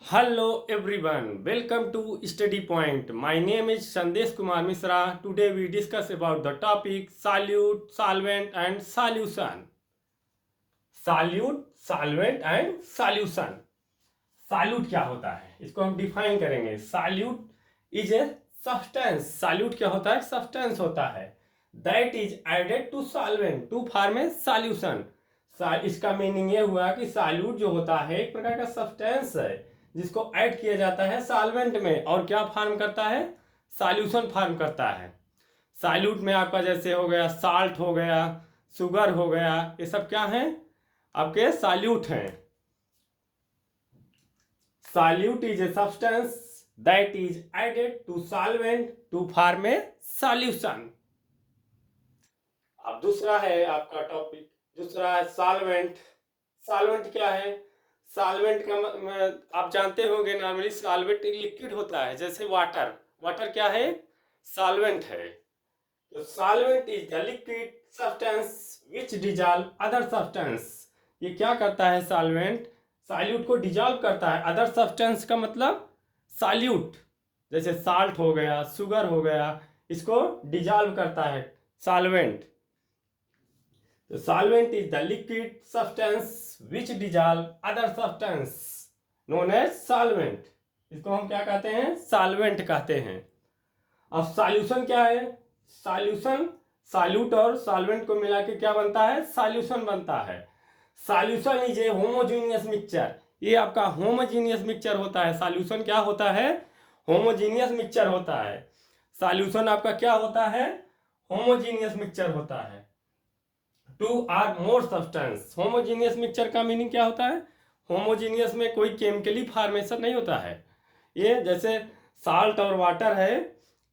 Hello everyone, welcome to Study Point. My name is Sandesh Kumar Misra. Today we discuss about the topic solute, solvent and solution. Solute, solvent and solution. Solute क्या होता है इसको हम define करेंगे. Solute is a substance. Solute क्या होता है? Substance होता है. That is added to solvent to form a solution. इसका मीनिंग ये हुआ कि सॉल्यूट जो होता है एक प्रकार का सब्सटेंस है जिसको ऐड किया जाता है सॉल्वेंट में और क्या फॉर्म करता है? सॉल्यूशन फॉर्म करता है. सॉल्यूट में आपका जैसे हो गया साल्ट हो गया, शुगर हो गया, ये सब क्या है? आपके सॉल्यूट हैं. Solute is a substance that is added to solvent to form a solution. अब दूसरा है आपका टॉपिक, दूसरा है सॉल्वेंट. सॉल्वेंट क्या है? सॉल्वेंट का आप जानते होंगे नॉर्मली सॉल्वेंट लिक्विड होता है जैसे वाटर. वाटर क्या है? सॉल्वेंट है. तो solvent is the liquid substance which dissolve other substance. ये क्या करता है सॉल्वेंट? सॉल्यूट को डिजॉल्व करता है. अदर सब्सटेंस का मतलब सॉल्यूट, जैसे साल्ट हो गया, शुगर हो गया, इसको डिजॉल्व करता है सॉल्वेंट. तो solvent is the liquid substance which dissolve other substance known as solvent. इसको हम क्या कहते हैं? सॉल्वेंट कहते हैं. अब सॉल्यूशन क्या है? सॉल्यूशन सॉल्यूट और सॉल्वेंट को मिला के क्या बनता है? सॉल्यूशन बनता है. Solution is a homogeneous mixture. ये आपका होमोजीनियस मिक्सचर होता है. सॉल्यूशन क्या होता है? होमोजीनियस मिक्सचर होता है. सॉल्यूशन आपका क्या होता है? होमोजीनियस मिक्सचर होता है. Two or more substance. Homogeneous mixture का मीनिंग क्या होता है? होमोजीनियस में कोई केमिकली फॉर्मेशन नहीं होता है. ये जैसे साल्ट और वाटर है,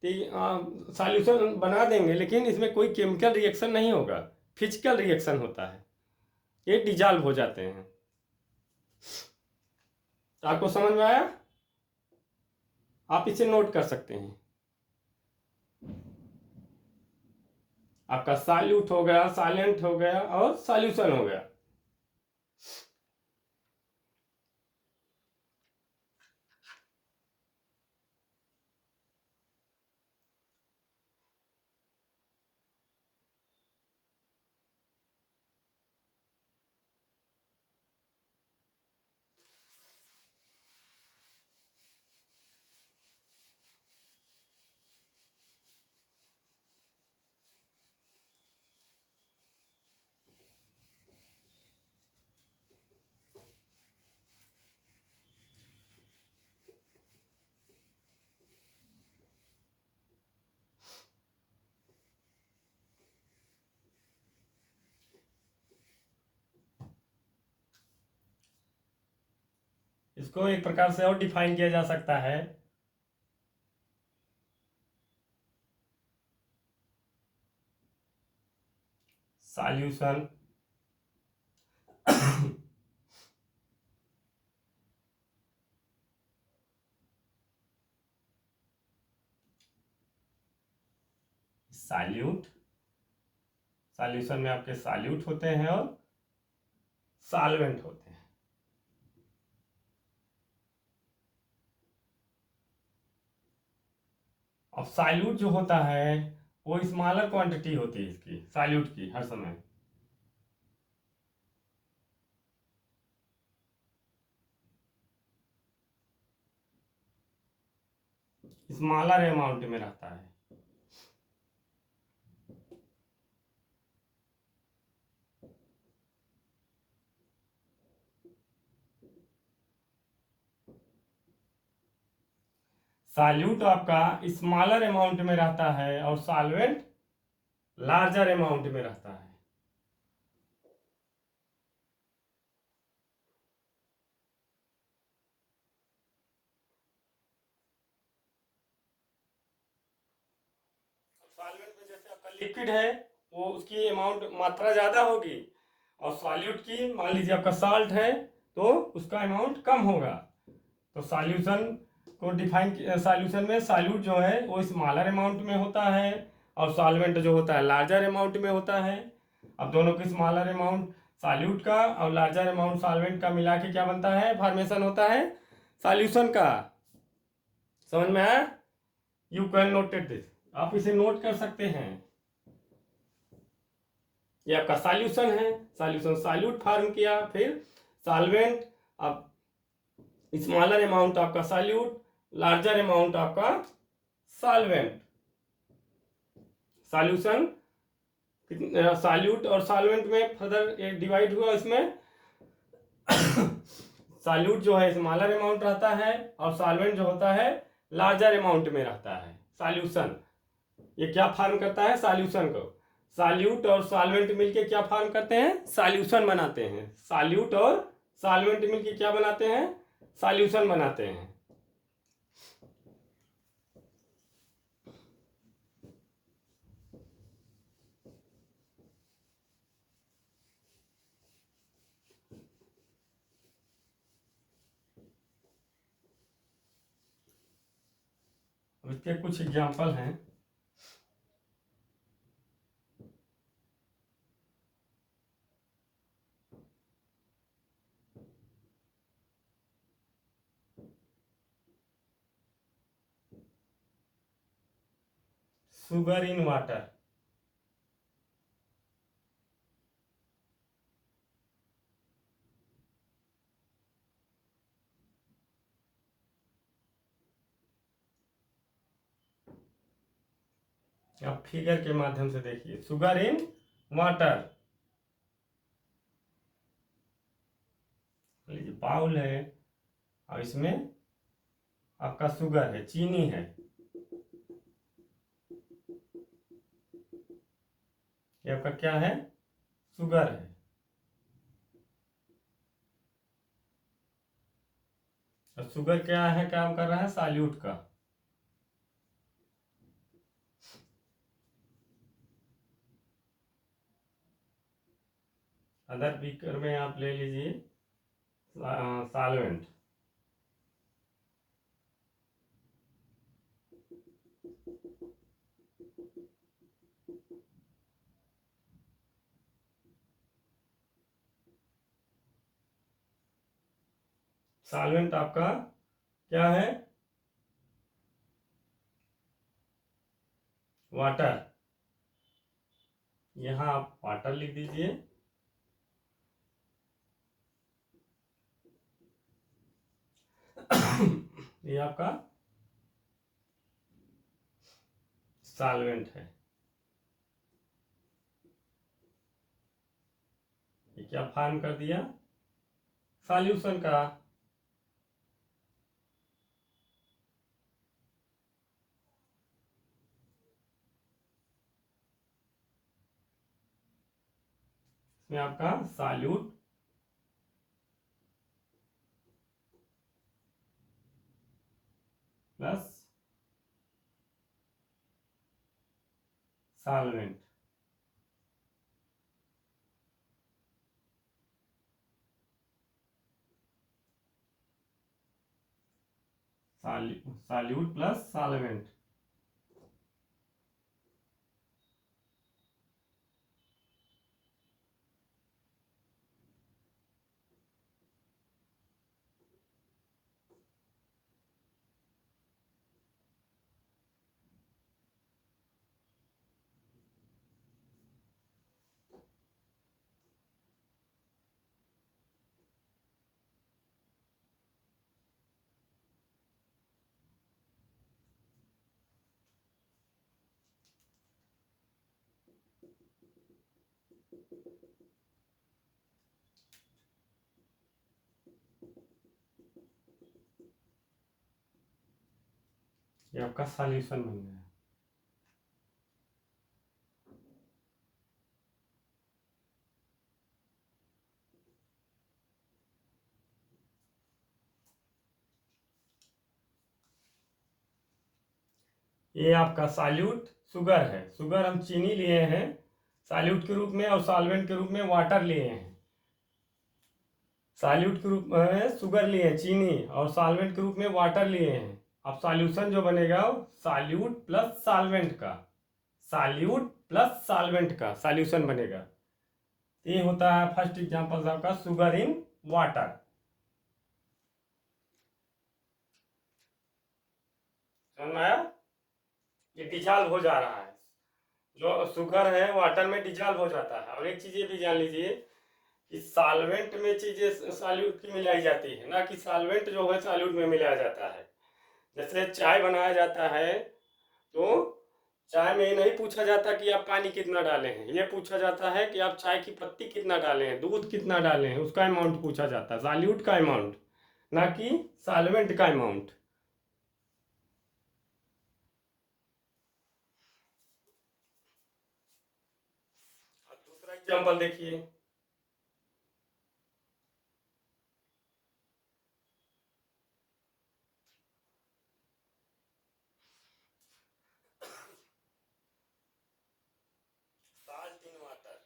सॉल्यूशन बना देंगे लेकिन इसमें कोई केमिकल रिएक्शन नहीं होगा, फिजिकल रिएक्शन होता है, ये डिजॉल्व हो जाते हैं. आपको समझ में आया? आप इसे नोट कर सकते हैं. आपका सॉल्यूट हो गया, सॉल्वेंट हो गया और सॉल्यूशन हो गया. इसको एक प्रकार से और डिफाइन किया जा सकता है. सॉल्यूशन सॉल्यूट, सॉल्यूशन में आपके सॉल्यूट होते हैं और सॉल्वेंट होते हैं. अब सॉल्यूट जो होता है वो स्मॉलर क्वांटिटी होती है इसकी, सॉल्यूट की हर समय. स्मॉलर अमाउंट में रहता है. सॉल्यूट आपका स्मॉलर अमाउंट में रहता है और सॉल्वेंट लार्जर अमाउंट में रहता है. सॉल्वेंट में जैसे आपका लिक्विड है वो उसकी अमाउंट मात्रा ज़्यादा होगी और सॉल्यूट की मान लीजिए आपका साल्ट है तो उसका अमाउंट कम होगा. तो सॉल्यूशन को डिफाइन, सॉल्यूशन में सॉल्यूट जो है वो स्मॉलर अमाउंट में होता है और सॉल्वेंट जो होता है लार्जर अमाउंट में होता है. अब दोनों की स्मॉलर अमाउंट सॉल्यूट का और लार्जर अमाउंट सॉल्वेंट का मिला के क्या बनता है? फॉर्मेशन होता है सॉल्यूशन का। समझ में आया? यू कैन नोटेड दिस, आप इसे नोट कर सकते हैं। ये आपका सॉल्यूशन है, सॉल्यूशन सॉल्यूट फॉर्म किया, फिर सॉल्वेंट, अब स्मॉलर अमाउंट आपका सॉल्यूट, लार्जर अमाउंट आपका सॉल्वेंट। सॉल्यूशन सॉल्यूट और सॉल्वेंट में फर्दर डिवाइड हुआ, इसमें सॉल्यूट जो है स्मॉलर अमाउंट रहता है और सॉल्वेंट जो होता है लार्जर अमाउंट में रहता है। सॉल्यूशन ये क्या फॉर्म करता है? सॉल्यूशन को। सॉल्यूट और सॉल्वेंट मिलके क्या फॉर्म करते हैं? सॉल्यूशन बनाते हैं। सॉल्यूट और सॉल्वेंट मिलके क्या बनाते हैं? सॉल्यूशन बनाते हैं। इसके कुछ एग्जांपल हैं। सुगर इन वाटर, आप फिगर के माध्यम से देखिए। सुगर इन वाटर, लीजिए बाउल है और इसमें आपका शुगर है, चीनी है। ये आपका क्या है? शुगर है। और शुगर क्या है, काम कर रहा है? सॉल्यूट का। अदर बीकर में आप ले लीजिए सॉल्वेंट। सॉल्वेंट आपका क्या है? वाटर। यहां आप वाटर लिख दीजिए। ये आपका सॉल्वेंट है। ये क्या फॉर्म कर दिया? सॉल्यूशन का। इसमें आपका solute plus solvent. Solute plus solvent. ये आपका सॉल्यूशन बन गया। ये आपका सॉल्यूट शुगर है। शुगर हम चीनी लिए हैं सॉल्यूट के रूप में और सॉल्वेंट के रूप में वाटर लिए हैं। सॉल्यूट के रूप में शुगर लिए हैं चीनी और सॉल्वेंट के रूप में वाटर लिए हैं। अब सॉल्यूशन जो बनेगा सॉल्यूट प्लस सॉल्वेंट का, सॉल्यूट प्लस सॉल्वेंट का सॉल्यूशन बनेगा। ये होता है फर्स्ट एग्जांपल आपका शुगर इन वाटर। समझ में आया? ये डिजॉल्व हो जा रहा है, जो शुगर है वाटर में डिजॉल्व हो जाता है। और एक चीज़ ये भी जान लीजिए कि सॉल्वेंट में चीज़ें सॉल्यूट की मिलाई जाती है, ना कि सॉल्वेंट जो है सॉल्यूट में मिलाया जाता है। जैसे चाय बनाया जाता है तो चाय में ये नहीं पूछा जाता कि आप पानी कितना डाले हैं, ये पूछा जाता है कि आप चाय की पत्ती कितना डाले हैं, दूध कितना डाले हैं, उसका अमाउंट पूछा जाता है, सॉल्यूट का अमाउंट, ना कि सॉल्वेंट का अमाउंट। दूसरा एग्जाम्पल देखिए, साल्ट इन वाटर।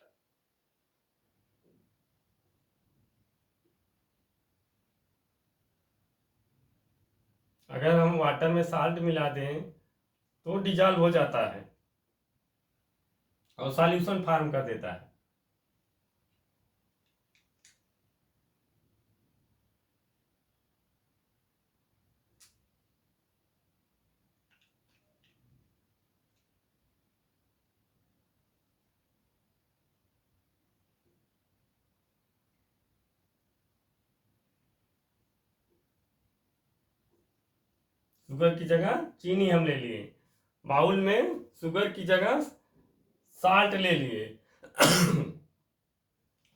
अगर हम वाटर में साल्ट मिला दें तो डिजॉल्व हो जाता है और सॉल्यूशन फार्म कर देता है। शुगर की जगह चीनी हम ले लिए, बाउल में शुगर की जगह साल्ट ले लिए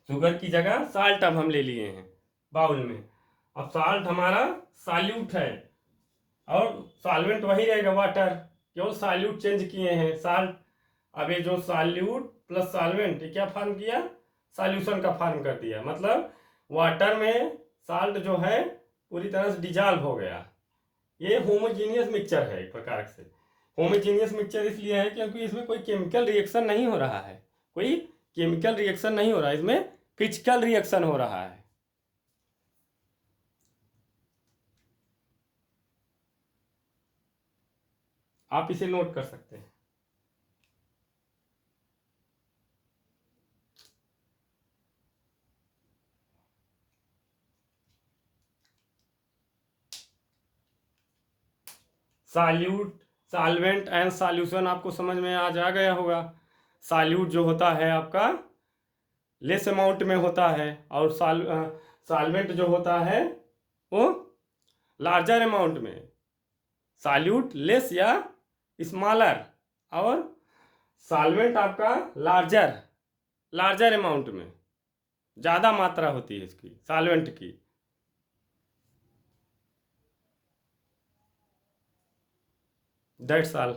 शुगर की जगह साल्ट अब हम ले लिए हैं बाउल में। अब साल्ट हमारा सॉल्यूट है और सॉल्वेंट वही रहेगा वाटर, केवल सॉल्यूट चेंज किए हैं साल्ट। अब ये जो सॉल्यूट प्लस सॉल्वेंट ये क्या फॉर्म किया, सॉल्यूशन का फॉर्म कर दिया। मतलब वाटर में साल्ट जो है पूरी तरह से डिजॉल्व हो गया। ये होमोजीनियस मिक्सचर है एक प्रकार से। होमोजीनियस मिक्सचर इसलिए है क्योंकि इसमें कोई केमिकल रिएक्शन नहीं हो रहा है, कोई केमिकल रिएक्शन नहीं हो रहा है, इसमें फिजिकल रिएक्शन हो रहा है। आप इसे नोट कर सकते हैं। सॉल्यूट, सॉल्वेंट एंड सॉल्यूशन आपको समझ में आज आ गया होगा। सॉल्यूट जो होता है आपका लेस अमाउंट में होता है और सॉल्वेंट जो होता है वो लार्जर अमाउंट में। सॉल्यूट लेस या स्मॉलर और सॉल्वेंट आपका लार्जर, लार्जर अमाउंट में, ज़्यादा मात्रा होती है इसकी सॉल्वेंट की। That's all.